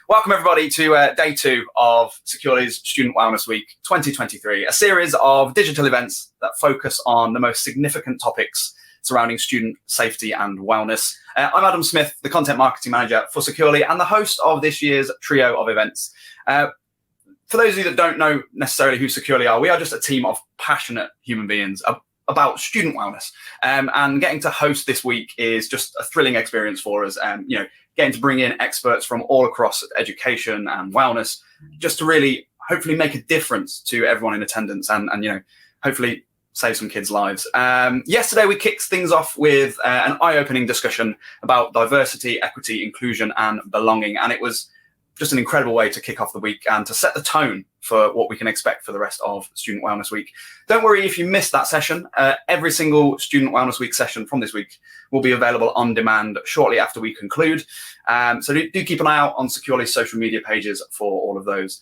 Welcome everybody to day 2 of Securely's Student Wellness Week 2023, a series of digital events that focus on the most significant topics surrounding student safety and wellness. I'm Adam Smith, the Content Marketing Manager for Securely and the host of this year's trio of events. For those of you that don't know necessarily who Securely are, we are just a team of passionate human beings about student wellness. And getting to host this week is just a thrilling experience for us. Getting to bring in experts from all across education and wellness, just to really hopefully make a difference to everyone in attendance and hopefully save some kids' lives. Yesterday we kicked things off with an eye-opening discussion about diversity, equity, inclusion, and belonging, and it was just an incredible way to kick off the week and to set the tone for what we can expect for the rest of Student Wellness Week. Don't worry if you missed that session. Every single Student Wellness Week session from this week will be available on demand shortly after we conclude. So do keep an eye out on Securely's social media pages for all of those.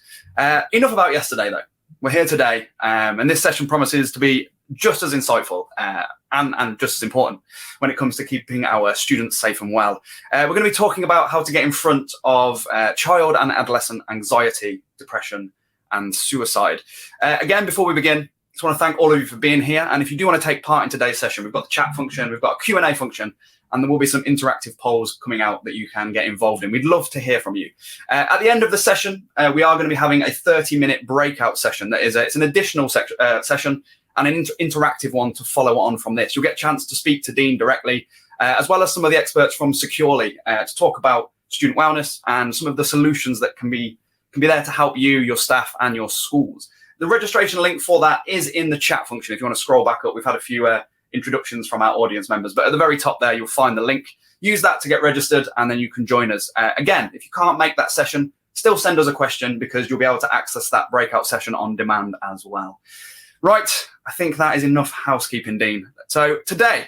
Enough about yesterday, though. We're here today, and this session promises to be just as insightful and just as important when it comes to keeping our students safe and well. We're going to be talking about how to get in front of child and adolescent anxiety, depression, and suicide. Again, before we begin, I just want to thank all of you for being here. And if you do want to take part in today's session, we've got the chat function, we've got a Q&A function, and there will be some interactive polls coming out that you can get involved in. We'd love to hear from you. At the end of the session, we are going to be having a 30-minute breakout session. It's an additional session and an interactive one to follow on from this. You'll get a chance to speak to Dean directly, as well as some of the experts from Securely to talk about student wellness and some of the solutions that can be there to help you, your staff, and your schools. The registration link for that is in the chat function. If you want to scroll back up, we've had a few introductions from our audience members, but at the very top there, you'll find the link. Use that to get registered, and then you can join us. Again, if you can't make that session, still send us a question because you'll be able to access that breakout session on demand as well. Right, I think that is enough housekeeping, Dean. So today,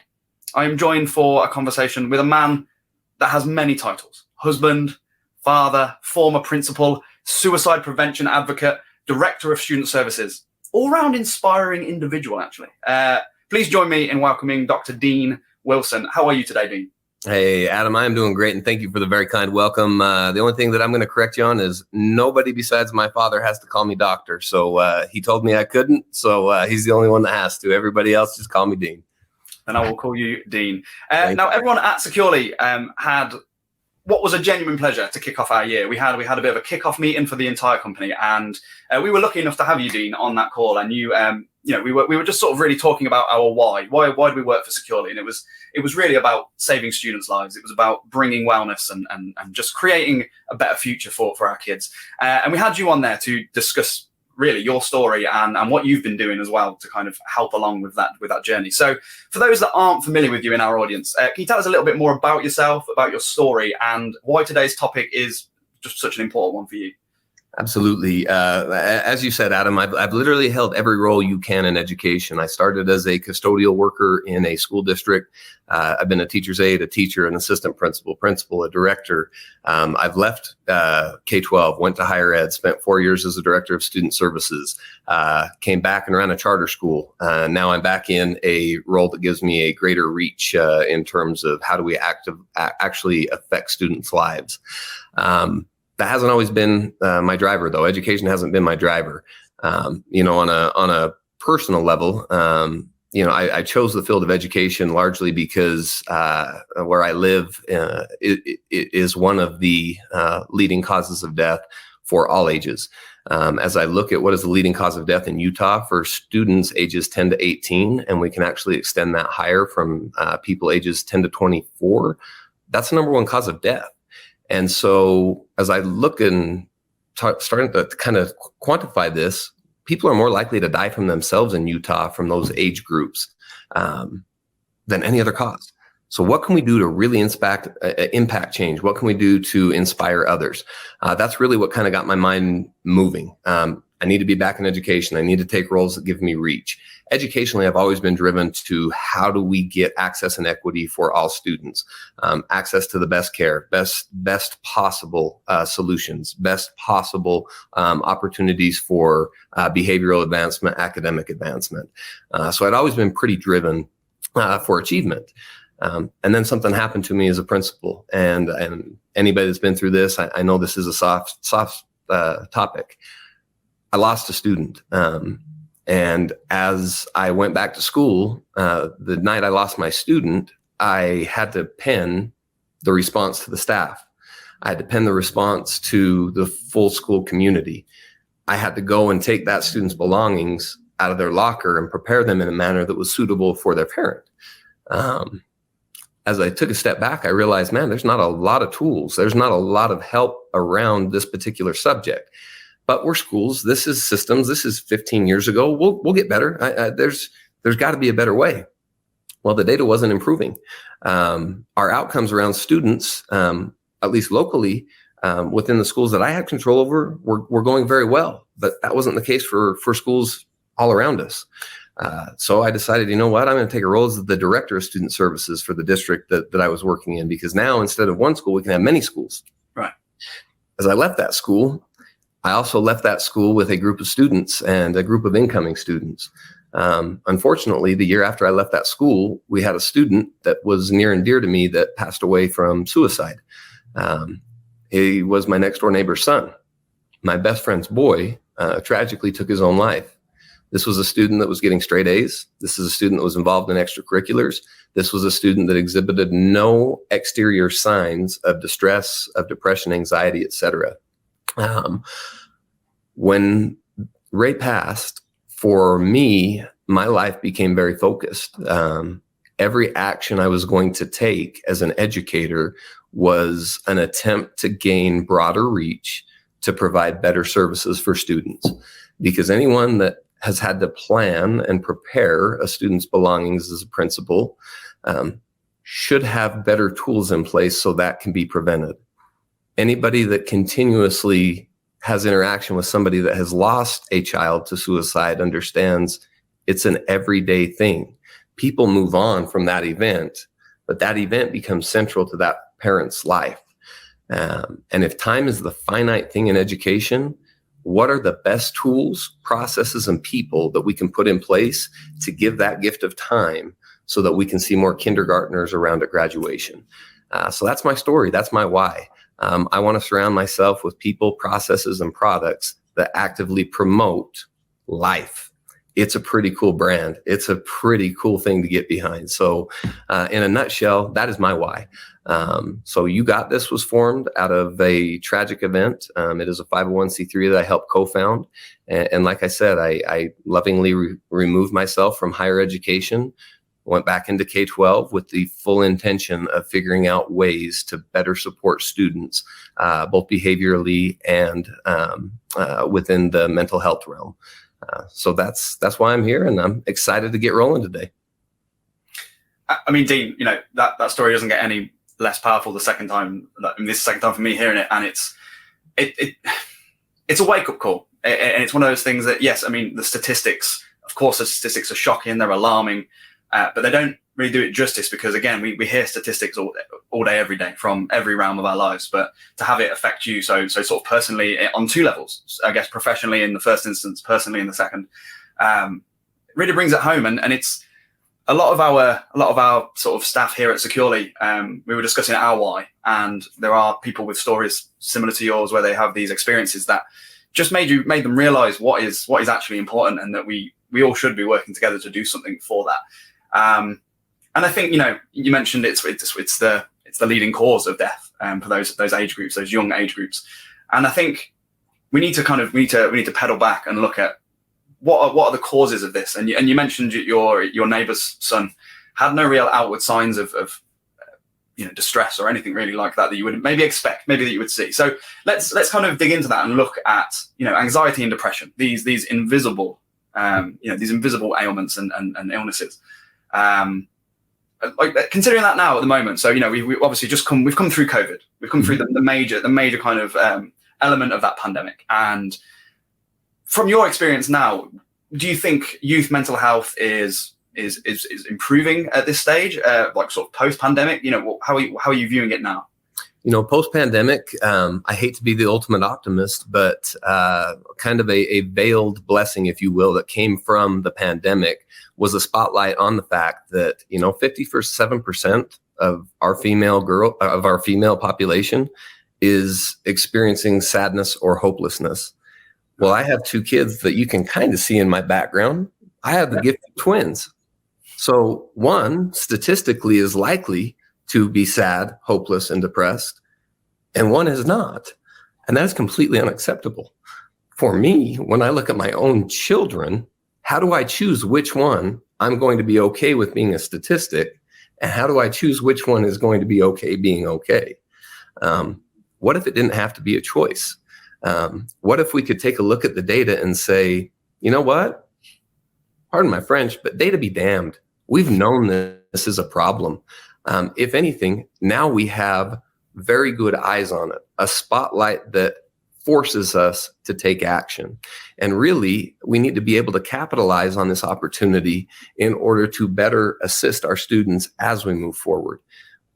I am joined for a conversation with a man that has many titles: husband, father, former principal, suicide prevention advocate, director of student services, all-round inspiring individual, actually. Please join me in welcoming Dr. Dean Wilson. How are you today, Dean? Hey, Adam, I am doing great, and thank you for the very kind welcome. The only thing that I'm going to correct you on is nobody besides my father has to call me doctor. So he told me I couldn't, so he's the only one that has to. Everybody else just call me Dean. And I will call you Dean. Now, everyone at Securely had what was a genuine pleasure to kick off our year. We had a bit of a kick-off meeting for the entire company, and we were lucky enough to have you, Dean, on that call. And we were just sort of really talking about our why do we work for Securely, and it was really about saving students' lives. It was about bringing wellness and just creating a better future for our kids. And we had you on there to discuss really your story and what you've been doing as well to kind of help along with that journey. So for those that aren't familiar with you in our audience, can you tell us a little bit more about yourself, about your story, and why today's topic is just such an important one for you? Absolutely. As you said, Adam, I've literally held every role you can in education. I started as a custodial worker in a school district. I've been a teacher's aide, a teacher, an assistant principal, a director. I've left K-12, went to higher ed, spent 4 years as a director of student services, came back and ran a charter school. Now I'm back in a role that gives me a greater reach in terms of how do we actually affect students' lives. That hasn't always been my driver, though. Education hasn't been my driver. On a personal level, I chose the field of education largely because where I live it is one of the leading causes of death for all ages. As I look at what is the leading cause of death in Utah for students ages 10 to 18, and we can actually extend that higher from people ages 10 to 24, that's the number one cause of death. And so as I look and starting to kind of quantify this, people are more likely to die from themselves in Utah from those age groups than any other cause. So what can we do to really impact change? What can we do to inspire others? That's really what kind of got my mind moving. I need to be back in education. I need to take roles that give me reach. Educationally, I've always been driven to how do we get access and equity for all students, access to the best care, best possible solutions, best possible opportunities for behavioral advancement, academic advancement. So I'd always been pretty driven for achievement. And then something happened to me as a principal, and anybody that's been through this, I know this is a soft topic. I lost a student. And as I went back to school, the night I lost my student, I had to pen the response to the staff. I had to pen the response to the full school community. I had to go and take that student's belongings out of their locker and prepare them in a manner that was suitable for their parent. As I took a step back, I realized, man, there's not a lot of tools. There's not a lot of help around this particular subject. But we're schools. This is systems. This is 15 years ago. We'll get better. There's got to be a better way. Well, the data wasn't improving. Our outcomes around students, at least locally, within the schools that I had control over, were going very well. But that wasn't the case for schools all around us. So I decided, you know what, I'm going to take a role as the director of student services for the district that I was working in, because now instead of one school, we can have many schools. Right. As I left that school, I also left that school with a group of students and a group of incoming students. Unfortunately, the year after I left that school, we had a student that was near and dear to me that passed away from suicide. He was my next door neighbor's son. My best friend's boy tragically took his own life. This was a student that was getting straight A's. This is a student that was involved in extracurriculars. This was a student that exhibited no exterior signs of distress, of depression, anxiety, etc. When Ray passed, for me, my life became very focused. Every action I was going to take as an educator was an attempt to gain broader reach to provide better services for students. Because anyone that has had to plan and prepare a student's belongings as a principal should have better tools in place so that can be prevented. Anybody that continuously has interaction with somebody that has lost a child to suicide understands it's an everyday thing. People move on from that event, but that event becomes central to that parent's life. And if time is the finite thing in education, what are the best tools, processes, and people that we can put in place to give that gift of time so that we can see more kindergartners around at graduation? So that's my story. That's my why. I want to surround myself with people, processes, and products that actively promote life. It's a pretty cool brand. It's a pretty cool thing to get behind. So in a nutshell, that is my why. So You Got This was formed out of a tragic event. It is a 501c3 that I helped co-found. And like I said, I lovingly removed myself from higher education, went back into K-12 with the full intention of figuring out ways to better support students, both behaviorally and within the mental health realm. So that's why I'm here, and I'm excited to get rolling today. I mean, Dean, you know, that story doesn't get any less powerful the second time. I mean, this is the second time for me hearing it, and it's a wake-up call. And it's one of those things that, yes, I mean, the statistics, of course, the statistics are shocking, they're alarming, but they don't really do it justice, because, again, we hear statistics all day, every day, from every realm of our lives. But to have it affect you so sort of personally on two levels, I guess, professionally in the first instance, personally in the second, really brings it home. And it's a lot of our sort of staff here at Securely. We were discussing our why, and there are people with stories similar to yours where they have these experiences that just made them realize what is actually important, and that we all should be working together to do something for that. And I think, you know, you mentioned it's the leading cause of death for those age groups, those young age groups. And I think we need to pedal back and look at what are the causes of this. And you mentioned your neighbor's son had no real outward signs of you know, distress or anything really like that you would maybe expect, maybe that you would see. So let's kind of dig into that and look at, you know, anxiety and depression, these invisible these invisible ailments and illnesses. Like, considering that now at the moment, so, you know, we obviously we've come through COVID, we've come through the major kind of element of that pandemic. And from your experience now, do you think youth mental health is improving at this stage, like sort of post pandemic? You know, how are you viewing it now? Post-pandemic, I hate to be the ultimate optimist, but kind of a veiled blessing, if you will, that came from the pandemic was a spotlight on the fact that, 57% of our female population is experiencing sadness or hopelessness. Well, I have two kids that you can kind of see in my background. I have the gift of twins. So one statistically is likely to be sad, hopeless, and depressed, and one is not. And that is completely unacceptable. For me, when I look at my own children, how do I choose which one I'm going to be okay with being a statistic? And how do I choose which one is going to be okay being okay? What if it didn't have to be a choice? What if we could take a look at the data and say, you know what? Pardon my French, but data be damned. We've known this is a problem. If anything, now we have very good eyes on it, a spotlight that forces us to take action. And really, we need to be able to capitalize on this opportunity in order to better assist our students as we move forward.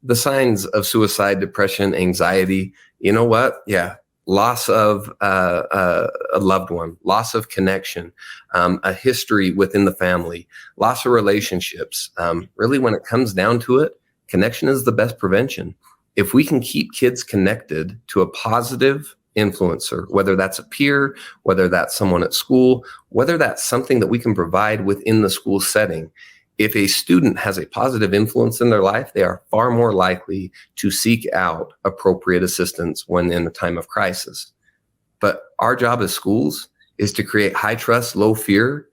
The signs of suicide, depression, anxiety, you know what? Yeah. Loss of a loved one, loss of connection, a history within the family, loss of relationships. Really, when it comes down to it, connection is the best prevention. If we can keep kids connected to a positive influencer, whether that's a peer, whether that's someone at school, whether that's something that we can provide within the school setting, if a student has a positive influence in their life, they are far more likely to seek out appropriate assistance when in a time of crisis. But our job as schools is to create high trust, low fear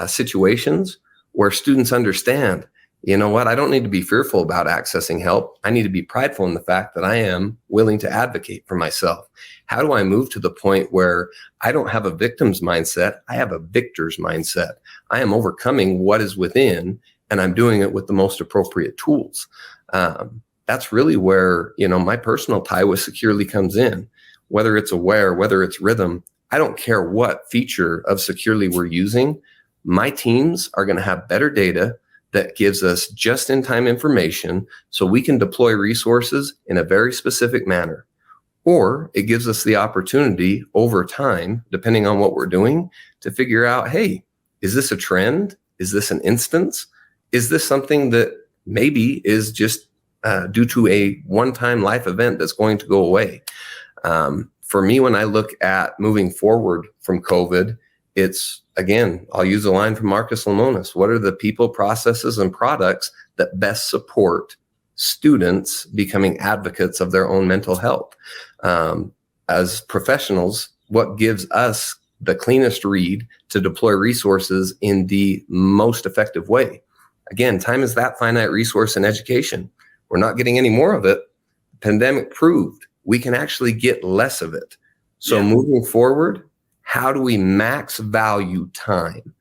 situations where students understand, you know what, I don't need to be fearful about accessing help. I need to be prideful in the fact that I am willing to advocate for myself. How do I move to the point where I don't have a victim's mindset? I have a victor's mindset. I am overcoming what is within, and I'm doing it with the most appropriate tools. That's really where, my personal tie with Securely comes in. Whether it's aware, whether it's rhythm, I don't care what feature of Securely we're using. My teams are going to have better data that gives us just-in-time information so we can deploy resources in a very specific manner. Or it gives us the opportunity over time, depending on what we're doing, to figure out, hey, is this a trend? Is this an instance? Is this something that maybe is just due to a one-time life event that's going to go away? For me, when I look at moving forward from COVID, it's, again, I'll use a line from Marcus Lemonis. What are the people, processes, and products that best support students becoming advocates of their own mental health? As professionals, what gives us the cleanest read to deploy resources in the most effective way? Again, time is that finite resource in education. We're not getting any more of it. The pandemic proved we can actually get less of it. So moving forward, how do we max value time?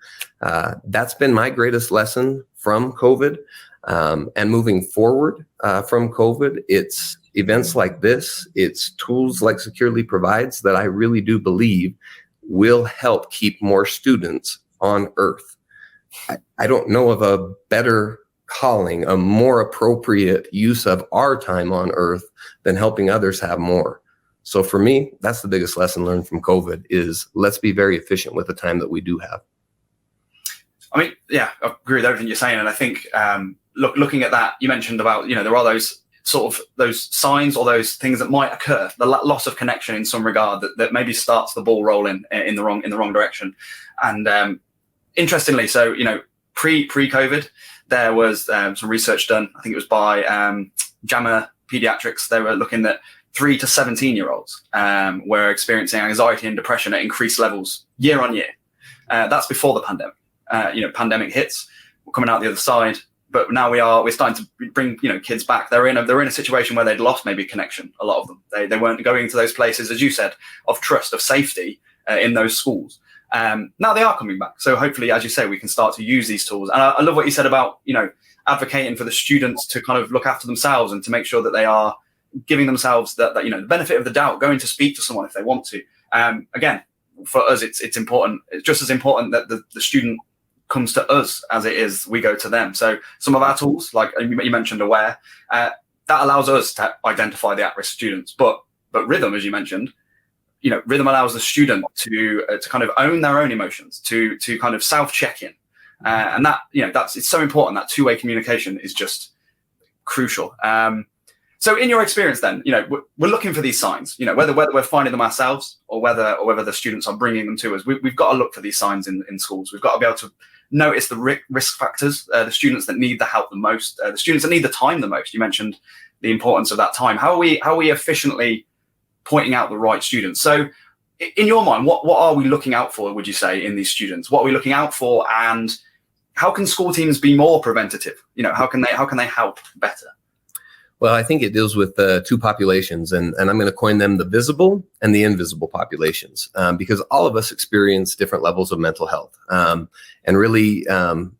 That's been my greatest lesson from COVID. And moving forward from COVID, it's events like this, it's tools like Securely provides that I really do believe will help keep more students on Earth. I don't know of a better calling, a more appropriate use of our time on Earth than helping others have more. So for me, that's the biggest lesson learned from COVID is let's be very efficient with the time that we do have. I mean, yeah, I agree with everything you're saying. And I think looking at that, you mentioned about, there are those sort of those signs or those things that might occur, the loss of connection in some regard that maybe starts the ball rolling in the wrong direction. And interestingly, so, pre-COVID, there was some research done, I think it was by JAMA Pediatrics. They were looking at 3 to 17-year-olds were experiencing anxiety and depression at increased levels year on year. That's before the pandemic. Pandemic hits, we're coming out the other side, but now we're starting to bring kids back. They're in a situation where they'd lost maybe connection. A lot of them, they weren't going to those places, as you said, of trust, of safety in those schools. Now they are coming back. So hopefully, as you say, we can start to use these tools. And I love what you said about advocating for the students to kind of look after themselves and to make sure that they are giving themselves that the benefit of the doubt, going to speak to someone if they want to. Again, for us, it's important. It's just as important that the student comes to us as it is we go to them. So some of our tools, like you mentioned, Aware, that allows us to identify the at-risk students. But rhythm, as you mentioned, rhythm allows the student to kind of own their own emotions, to kind of self-check in, and that it's so important. That two-way communication is just crucial. So in your experience, then, we're looking for these signs. Whether we're finding them ourselves or whether the students are bringing them to us, we've got to look for these signs in schools. We've got to be able to notice the risk factors, the students that need the help the most, the students that need the time the most. You mentioned the importance of that time. How are we efficiently pointing out the right students? So in your mind, what are we looking out for, would you say, in these students? What are we looking out for, and how can school teams be more preventative? How can they help better? Well, I think it deals with two populations, and I'm going to coin them the visible and the invisible populations, because all of us experience different levels of mental health. And really,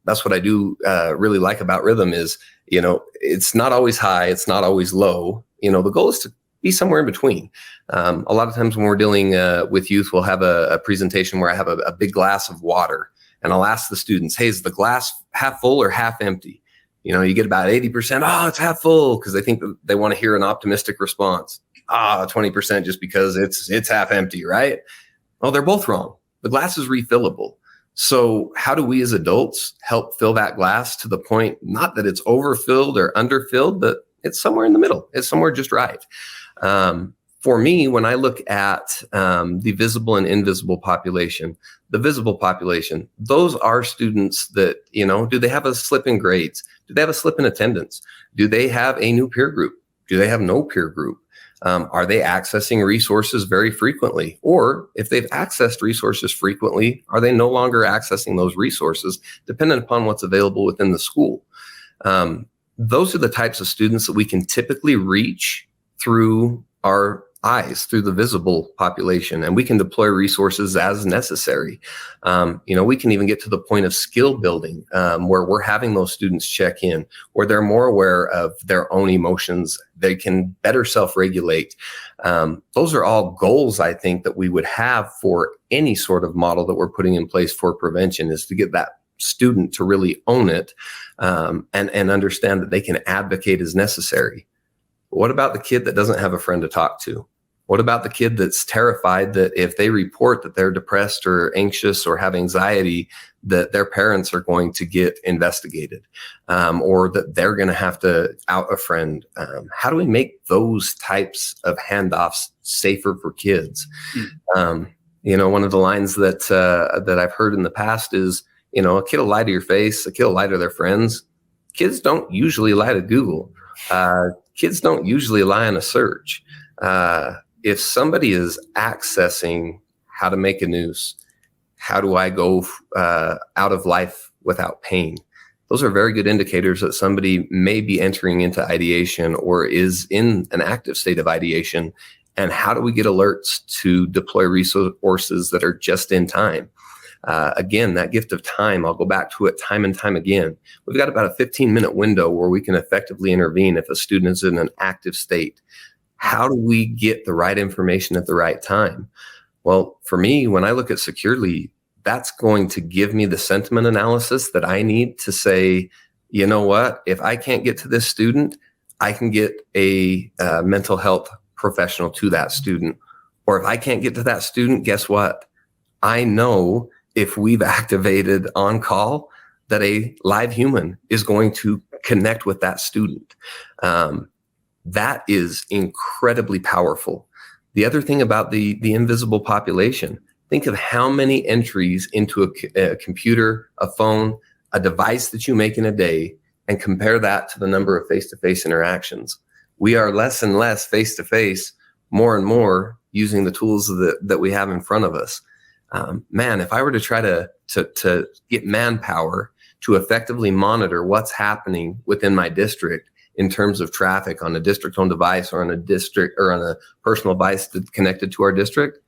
that's what I do really like about rhythm is, it's not always high, it's not always low. The goal is to be somewhere in between. A lot of times when we're dealing with youth, we'll have a presentation where I have a big glass of water, and I'll ask the students, hey, is the glass half full or half empty? You get about 80%, oh, it's half full, because they think that they want to hear an optimistic response. 20% just because it's half empty, right? Well, they're both wrong. The glass is refillable. So how do we as adults help fill that glass to the point, not that it's overfilled or underfilled, but it's somewhere in the middle. It's somewhere just right. For me, when I look at the visible and invisible population, the visible population, those are students that, do they have a slip in grades? Do they have a slip in attendance? Do they have a new peer group? Do they have no peer group? Are they accessing resources very frequently? Or if they've accessed resources frequently, are they no longer accessing those resources, depending upon what's available within the school? Those are the types of students that we can typically reach through our eyes, through the visible population, and we can deploy resources as necessary. We can even get to the point of skill building, where we're having those students check in, where they're more aware of their own emotions. They can better self-regulate. Those are all goals, I think, that we would have for any sort of model that we're putting in place for prevention, is to get that student to really own it, and understand that they can advocate as necessary. But what about the kid that doesn't have a friend to talk to? What about the kid that's terrified that if they report that they're depressed or anxious or have anxiety, that their parents are going to get investigated, or that they're going to have to out a friend? How do we make those types of handoffs safer for kids? One of the lines that I've heard in the past is, a kid will lie to your face, a kid will lie to their friends. Kids don't usually lie to Google. Kids don't usually lie on a search. If somebody is accessing how to make a noose, how do I go out of life without pain? Those are very good indicators that somebody may be entering into ideation or is in an active state of ideation. And how do we get alerts to deploy resources that are just in time? Again, that gift of time, I'll go back to it time and time again. We've got about a 15-minute window where we can effectively intervene if a student is in an active state. How do we get the right information at the right time? Well, for me, when I look at Securely, that's going to give me the sentiment analysis that I need to say, you know what, if I can't get to this student, I can get a mental health professional to that student. Or if I can't get to that student, guess what? I know if we've activated on call that a live human is going to connect with that student. That is incredibly powerful. The other thing about the invisible population, think of how many entries into a computer, a phone, a device that you make in a day, and compare that to the number of face-to-face interactions. We are less and less face-to-face, more and more using the tools that we have in front of us. If I were to try to get manpower to effectively monitor what's happening within my district in terms of traffic on a district-owned device or on a personal device connected to our district,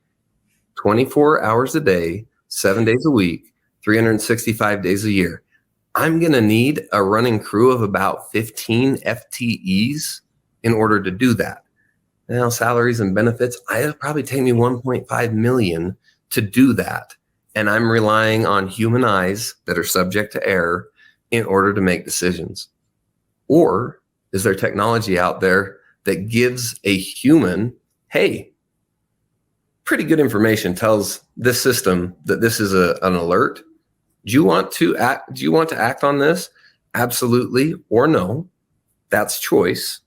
24 hours a day, 7 days a week, 365 days a year, I'm going to need a running crew of about 15 FTEs in order to do that. Now, salaries and benefits, it'll probably take me 1.5 million to do that. And I'm relying on human eyes that are subject to error in order to make decisions. Or is there technology out there that gives a human, hey, pretty good information tells this system that this is an alert. Do you want to act on this? Absolutely or no. That's choice.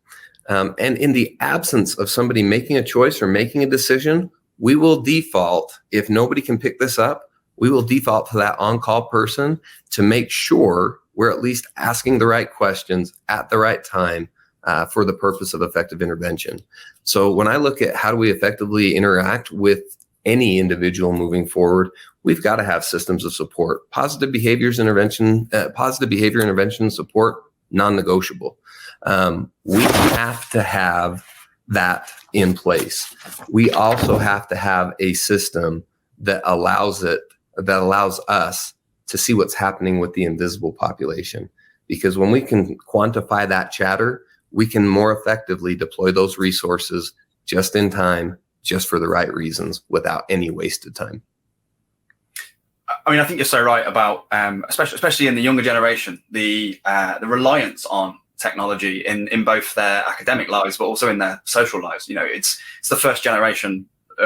And in the absence of somebody making a choice or making a decision, we will default, if nobody can pick this up, we will default to that on-call person to make sure we're at least asking the right questions at the right time for the purpose of effective intervention. So when I look at how do we effectively interact with any individual moving forward, we've got to have systems of support. Positive behavior intervention support, non-negotiable. We have to have that in place. We also have to have a system that allows us to see what's happening with the invisible population. Because when we can quantify that chatter, we can more effectively deploy those resources just in time, just for the right reasons, without any wasted time. I mean, I think you're so right about, especially in the younger generation, the reliance on technology in both their academic lives, but also in their social lives. You know, it's the first generation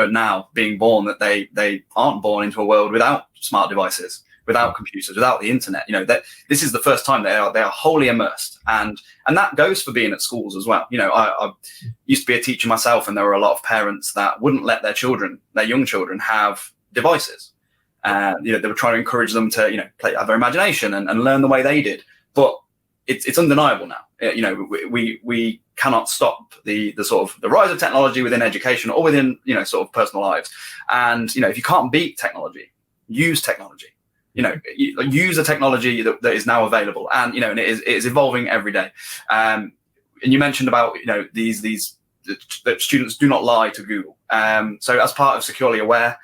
now being born that they aren't born into a world without smart devices, without computers, without the internet. You know, that this is the first time they are wholly immersed, and that goes for being at schools as well. You know, I used to be a teacher myself, and there were a lot of parents that wouldn't let their young children, have devices. You know, they were trying to encourage them to, you know, have their imagination and learn the way they did. But it's undeniable now. You know, we cannot stop the sort of the rise of technology within education or within, you know, sort of personal lives. And, you know, if you can't beat technology, use technology. You know, use the technology that is now available, and you know, and it is evolving every day. And you mentioned about, you know, that students do not lie to Google. So as part of Securely Aware,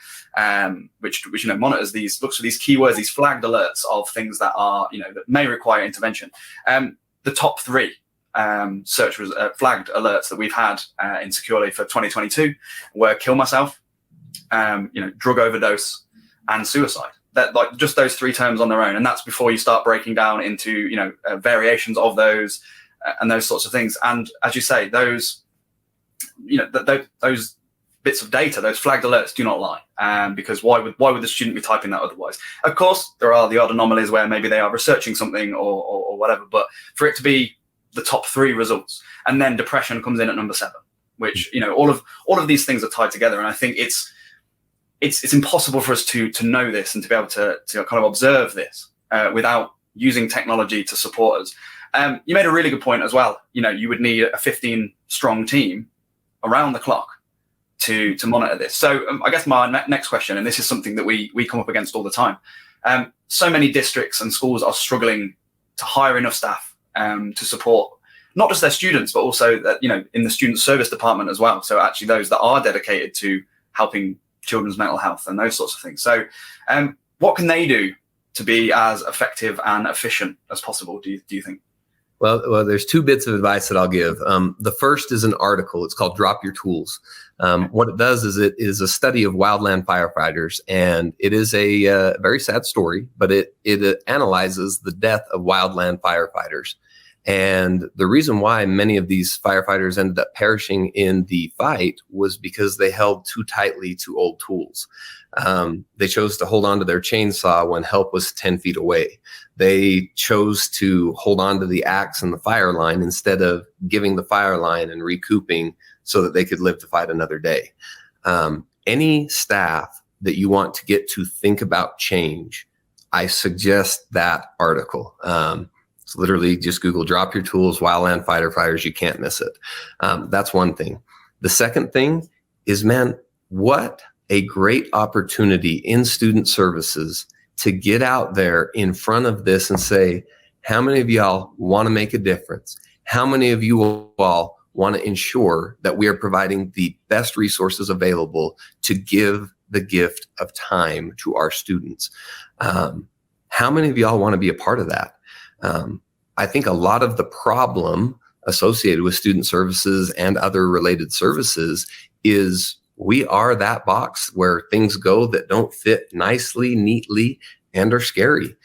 which you know looks for these keywords, these flagged alerts of things that are, you know, that may require intervention. The top 3 flagged alerts that we've had in Securely for 2022 were kill myself, you know, drug overdose, and suicide. That, like, just those 3 terms on their own, and that's before you start breaking down into, you know, variations of those and those sorts of things. And as you say, those, you know, those bits of data, those flagged alerts, do not lie, because why would the student be typing that otherwise? Of course, there are the odd anomalies where maybe they are researching something or whatever, but for it to be the top 3 results, and then depression comes in at number 7, which, you know, all of these things are tied together, and I think it's impossible for us to know this and to be able to kind of observe this without using technology to support us. You made a really good point as well. You know, you would need a 15-strong team around the clock to monitor this. So I guess my next question, and this is something that we come up against all the time. So many districts and schools are struggling to hire enough staff to support not just their students, but also that, you know, in the student service department as well. So actually those that are dedicated to helping children's mental health and those sorts of things. So what can they do to be as effective and efficient as possible, do you think? Well, there's 2 bits of advice that I'll give. The first is an article. It's called Drop Your Tools. What it does is it is a study of wildland firefighters, and it is a very sad story, but it analyzes the death of wildland firefighters. And the reason why many of these firefighters ended up perishing in the fight was because they held too tightly to old tools. They chose to hold on to their chainsaw when help was 10 feet away. They chose to hold on to the axe and the fire line instead of giving the fire line and recouping so that they could live to fight another day. Any staff that you want to get to think about change, I suggest that article. It's literally just Google Drop Your Tools, wildland firefighters. You can't miss it. That's one thing. The second thing is, man, what a great opportunity in student services to get out there in front of this and say, how many of y'all want to make a difference? How many of you all want to ensure that we are providing the best resources available to give the gift of time to our students? How many of y'all want to be a part of that? I think a lot of the problem associated with student services and other related services is we are that box where things go that don't fit nicely, neatly, and are scary.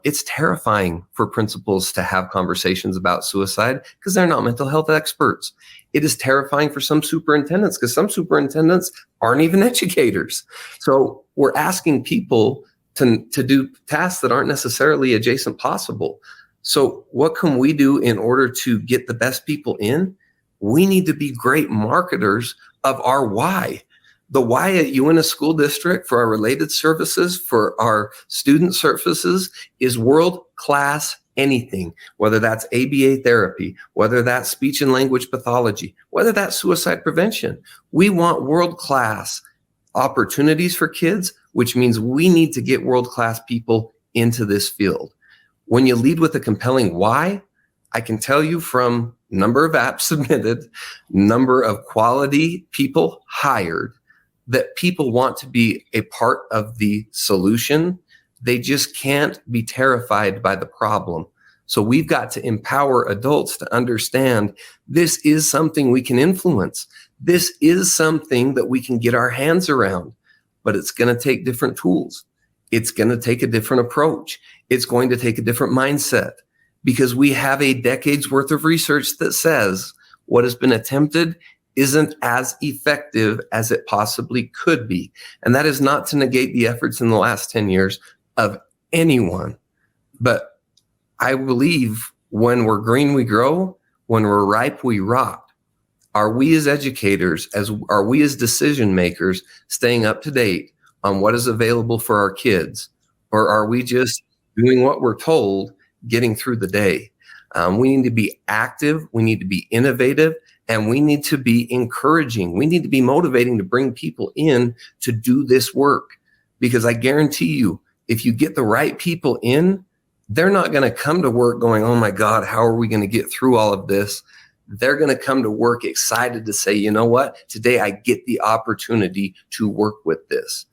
It's terrifying for principals to have conversations about suicide because they're not mental health experts. It is terrifying for some superintendents because some superintendents aren't even educators. So we're asking people to do tasks that aren't necessarily adjacent possible. So what can we do in order to get the best people in? We need to be great marketers of our why. The why at Uintah School District for our related services, for our student services, is world-class anything, whether that's ABA therapy, whether that's speech and language pathology, whether that's suicide prevention. We want world-class opportunities for kids, which means we need to get world-class people into this field. When you lead with a compelling why, I can tell you from number of apps submitted, number of quality people hired, that people want to be a part of the solution. They just can't be terrified by the problem. So we've got to empower adults to understand this is something we can influence. This is something that we can get our hands around, but it's going to take different tools. It's going to take a different approach. It's going to take a different mindset because we have a decade's worth of research that says what has been attempted isn't as effective as it possibly could be. And that is not to negate the efforts in the last 10 years of anyone. But I believe when we're green, we grow. When we're ripe, we rot. Are we as educators, are we as decision makers staying up to date on what is available for our kids? Or are we just doing what we're told, getting through the day? We need to be active. We need to be innovative. And we need to be encouraging. We need to be motivating to bring people in to do this work. Because I guarantee you, if you get the right people in, they're not going to come to work going, oh my God, how are we going to get through all of this? They're going to come to work excited to say, you know what, today I get the opportunity to work with this.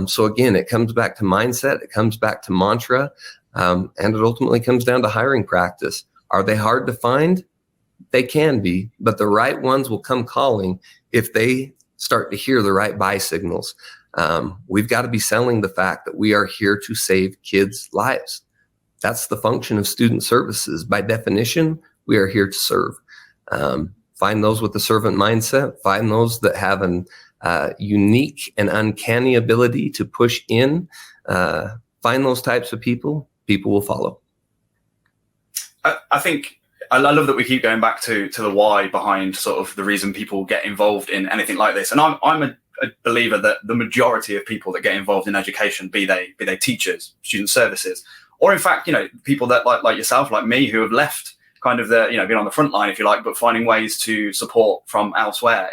So again, it comes back to mindset. It comes back to mantra. And it ultimately comes down to hiring practice. Are they hard to find? They can be, but the right ones will come calling if they start to hear the right buy signals. We've got to be selling the fact that we are here to save kids' lives. That's the function of student services. By definition, we are here to serve. Find those with the servant mindset. Find those that have an unique and uncanny ability to push in. Find those types of people. People will follow. I think I love that we keep going back to the why behind sort of the reason people get involved in anything like this. And I'm a believer that the majority of people that get involved in education, be they teachers, student services, or in fact, people that like yourself, like me, who have left kind of the, been on the front line, if you like, but finding ways to support from elsewhere,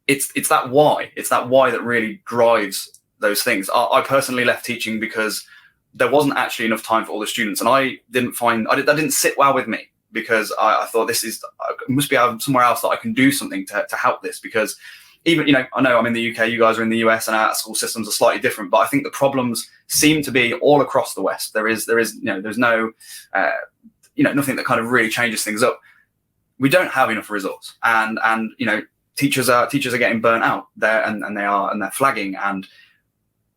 it's that why. It's that why that really drives those things. I personally left teaching because there wasn't actually enough time for all the students, and I that didn't sit well with me, because I thought must be somewhere else that I can do something to help this. Because even, I know I'm in the UK, you guys are in the US, and our school systems are slightly different, but I think the problems seem to be all across the West. There's no, nothing that kind of really changes things up. We don't have enough resource, and teachers are getting burnt out there, and they're flagging. And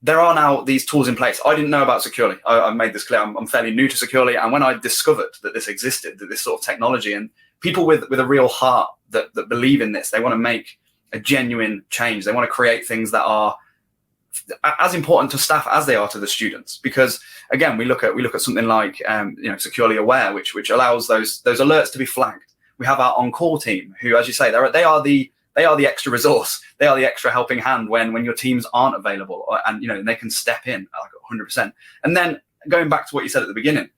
there are now these tools in place. I didn't know about Securely. I've made this clear. I'm fairly new to Securely. And when I discovered that this existed, that this sort of technology, and people with a real heart that believe in this, they want to make a genuine change. They want to create things that are as important to staff as they are to the students. Because again, we look at something like Securely Aware, which allows those alerts to be flagged. We have our on-call team, who, as you say, they are the extra resource. They are the extra helping hand when your teams aren't available, and they can step in like 100%. And then going back to what you said at the beginning,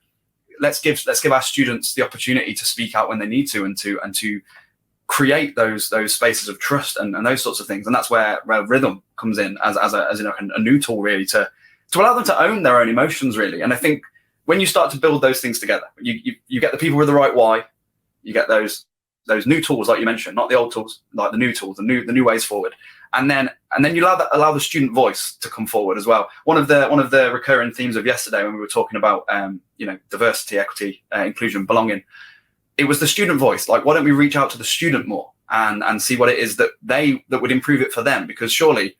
let's give our students the opportunity to speak out when they need to, and to create those spaces of trust and those sorts of things. And that's where rhythm comes in as a new tool, really, to allow them to own their own emotions, really. And I think when you start to build those things together, you get the people with the right why, you get those new tools, like you mentioned, not the old tools, like the new tools, the new ways forward. And then you allow the student voice to come forward as well. One of the recurring themes of yesterday, when we were talking about diversity, equity, inclusion, belonging, it was the student voice. Like, why don't we reach out to the student more and see what it is that would improve it for them? Because surely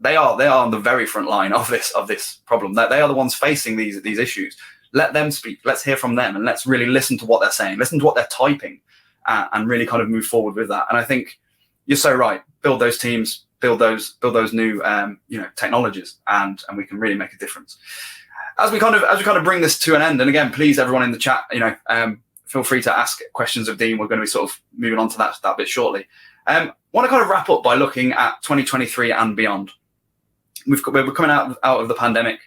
they are on the very front line of this problem. That they are the ones facing these issues. Let them speak. Let's hear from them, and let's really listen to what they're saying. Listen to what they're typing, and really kind of move forward with that. And I think you're so right. Build those teams. Build those new technologies, and we can really make a difference. As we kind of bring this to an end, and again, please, everyone in the chat, feel free to ask questions of Dean. We're going to be sort of moving on to that bit shortly. Want to kind of wrap up by looking at 2023 and beyond. We're coming out of the pandemic,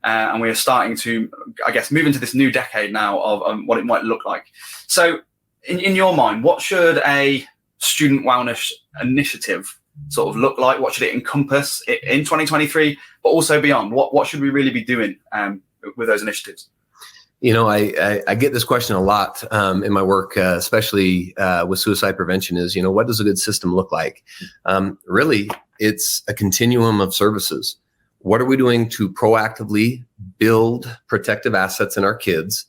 and we are starting to, I guess, move into this new decade now of what it might look like. So, in your mind, what should a student wellness initiative sort of look like? What should it encompass in 2023, but also beyond? What should we really be doing with those initiatives? I get this question a lot in my work, especially with suicide prevention is, what does a good system look like? Really, it's a continuum of services. What are we doing to proactively build protective assets in our kids?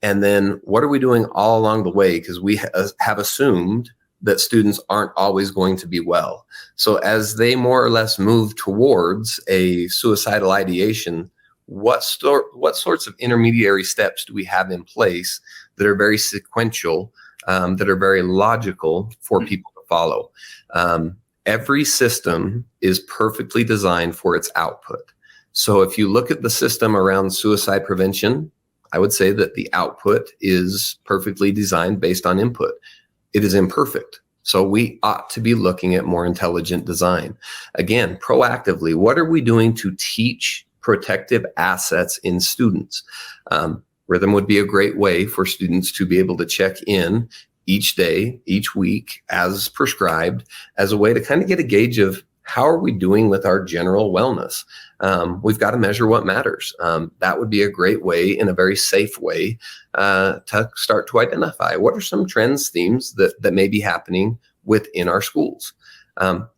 And then what are we doing all along the way? Because we have assumed that students aren't always going to be well. So as they more or less move towards a suicidal ideation, what sorts of intermediary steps do we have in place that are very sequential, that are very logical for people to follow? Every system is perfectly designed for its output. So if you look at the system around suicide prevention, I would say that the output is perfectly designed based on input. It is imperfect. So we ought to be looking at more intelligent design. Again, proactively, what are we doing to teach protective assets in students? Rhythm would be a great way for students to be able to check in each day, each week, as prescribed, as a way to kind of get a gauge of how are we doing with our general wellness. We've got to measure what matters. That would be a great way, in a very safe way, to start to identify what are some trends, themes that may be happening within our schools.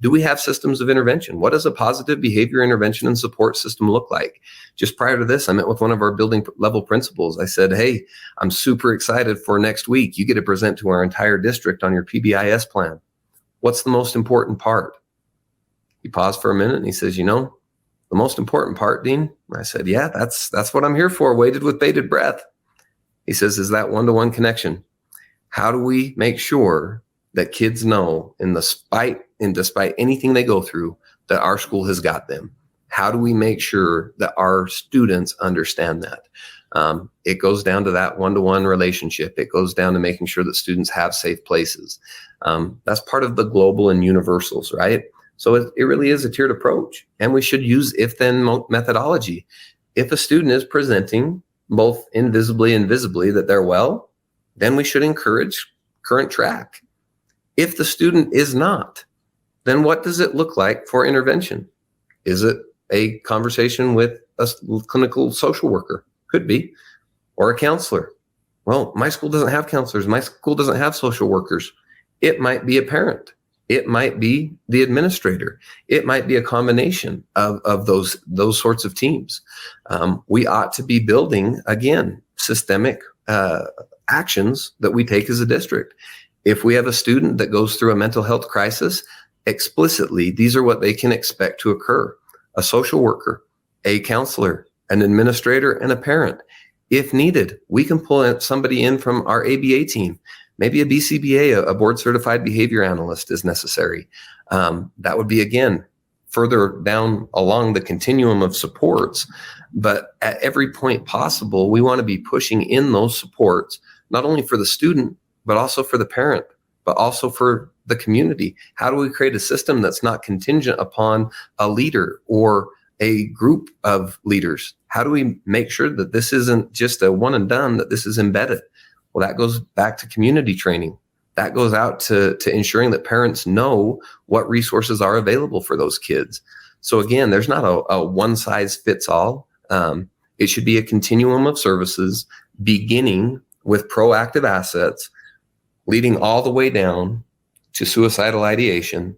Do we have systems of intervention? What does a positive behavior intervention and support system look like? Just prior to this, I met with one of our building level principals. I said, hey, I'm super excited for next week. You get to present to our entire district on your PBIS plan. What's the most important part? He paused for a minute and he says, the most important part, Dean? I said, yeah, that's what I'm here for. Waited with bated breath. He says, is that one-to-one connection? How do we make sure that kids know, despite anything they go through, that our school has got them? How do we make sure that our students understand that? It goes down to that one-to-one relationship. It goes down to making sure that students have safe places. That's part of the global and universals, right? So it really is a tiered approach, and we should use if-then methodology. If a student is presenting both invisibly and visibly that they're well, then we should encourage current track. If the student is not, then what does it look like for intervention? Is it a conversation with a clinical social worker? Could be, or a counselor. Well, my school doesn't have counselors. My school doesn't have social workers. It might be a parent. It might be the administrator. It might be a combination of those sorts of teams. We ought to be building, again, systemic actions that we take as a district. If we have a student that goes through a mental health crisis, explicitly, these are what they can expect to occur. A social worker, a counselor, an administrator, and a parent. If needed, we can pull somebody in from our ABA team. Maybe a BCBA, a board certified behavior analyst, is necessary. That would be, again, further down along the continuum of supports. But at every point possible, we want to be pushing in those supports, not only for the student, but also for the parent, but also for the community. How do we create a system that's not contingent upon a leader or a group of leaders? How do we make sure that this isn't just a one and done, that this is embedded? Well, that goes back to community training. That goes out to ensuring that parents know what resources are available for those kids. So again, there's not a one size fits all. It should be a continuum of services, beginning with proactive assets, leading all the way down to suicidal ideation.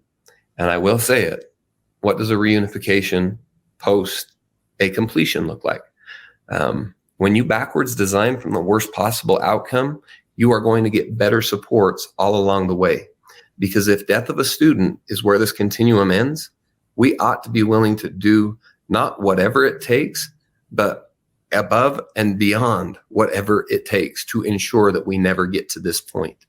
And I will say it, what does a reunification post a completion look like? When you backwards design from the worst possible outcome, you are going to get better supports all along the way. Because if death of a student is where this continuum ends, we ought to be willing to do not whatever it takes, but above and beyond whatever it takes to ensure that we never get to this point.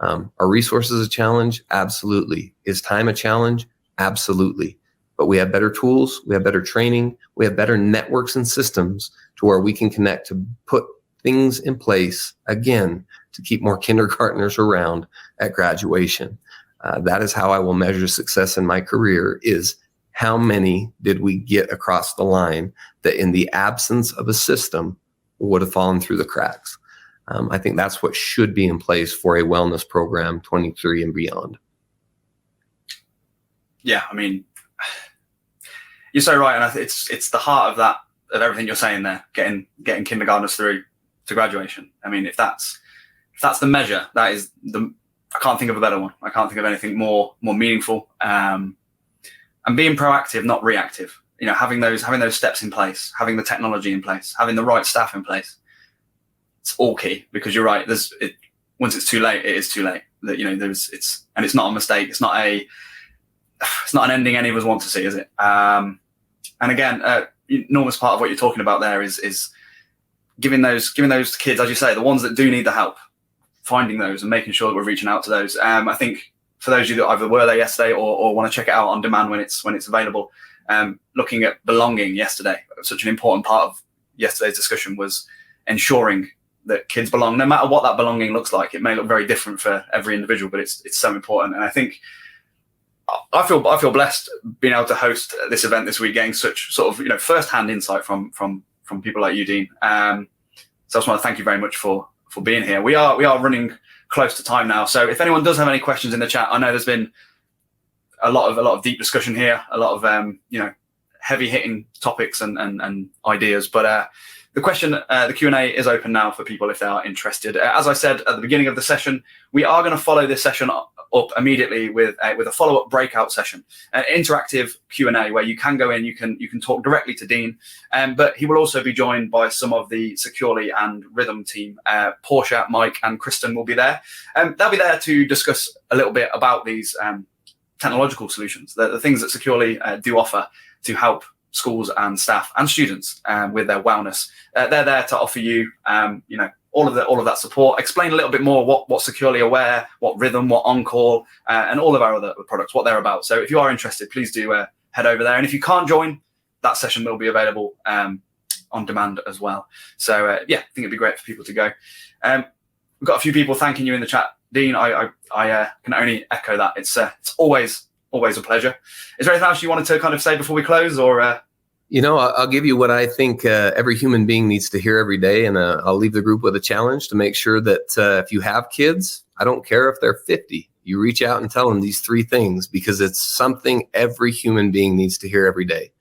Are resources a challenge? Absolutely. Is time a challenge? Absolutely. But we have better tools, we have better training, we have better networks and systems to where we can connect to put things in place, again, to keep more kindergartners around at graduation. That is how I will measure success in my career, is how many did we get across the line that in the absence of a system would have fallen through the cracks. I think that's what should be in place for a wellness program 23 and beyond. Yeah, I mean, you're so right, and it's the heart of that, of everything you're saying there. Getting kindergartners through to graduation. I mean, if that's the measure, that is I can't think of a better one. I can't think of anything more meaningful. And being proactive, not reactive. You know, having those steps in place, having the technology in place, having the right staff in place. It's all key, because you're right. Once it's too late, it is too late. That, you know, it's not a mistake. It's not an ending any of us want to see, is it? And again, enormous part of what you're talking about there is giving those kids, as you say, the ones that do need the help, finding those and making sure that we're reaching out to those. I think for those of you that either were there yesterday or want to check it out on demand when it's available, looking at belonging yesterday, such an important part of yesterday's discussion was ensuring that kids belong, no matter what that belonging looks like. It may look very different for every individual, but it's so important. And I think I feel blessed being able to host this event this week, getting such sort of, you know, first-hand insight from people like you, Dean. So I just want to thank you very much for being here. We are running close to time now, so if anyone does have any questions in the chat, I know there's been a lot of deep discussion here, a lot of heavy-hitting topics and ideas, but the Q&A is open now for people if they are interested. As I said at the beginning of the session, we are going to follow this session up immediately with a follow-up breakout session, an interactive Q&A where you can go in, you can talk directly to Dean, but he will also be joined by some of the Securely and Rhythm team. Portia, Mike, and Kristen will be there. They'll be there to discuss a little bit about these technological solutions, the things that Securely do offer to help schools and staff and students with their wellness. They're there to offer you, all of that support. Explain a little bit more what Securely Aware, what Rhythm, what On-Call, and all of our other products, what they're about. So if you are interested, please do head over there. And if you can't join, that session will be available on demand as well. So I think it'd be great for people to go. We've got a few people thanking you in the chat, Dean. I can only echo that. It's always a pleasure. Is there anything else you wanted to kind of say before we close, or? I'll give you what I think every human being needs to hear every day, and I'll leave the group with a challenge to make sure that if you have kids, I don't care if they're 50, you reach out and tell them these 3 things, because it's something every human being needs to hear every day.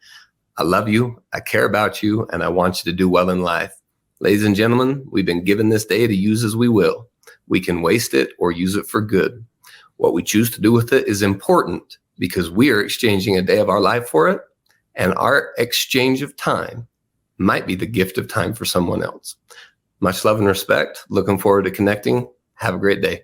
I love you, I care about you, and I want you to do well in life. Ladies and gentlemen, we've been given this day to use as we will. We can waste it or use it for good. What we choose to do with it is important, because we are exchanging a day of our life for it. And our exchange of time might be the gift of time for someone else. Much love and respect. Looking forward to connecting. Have a great day.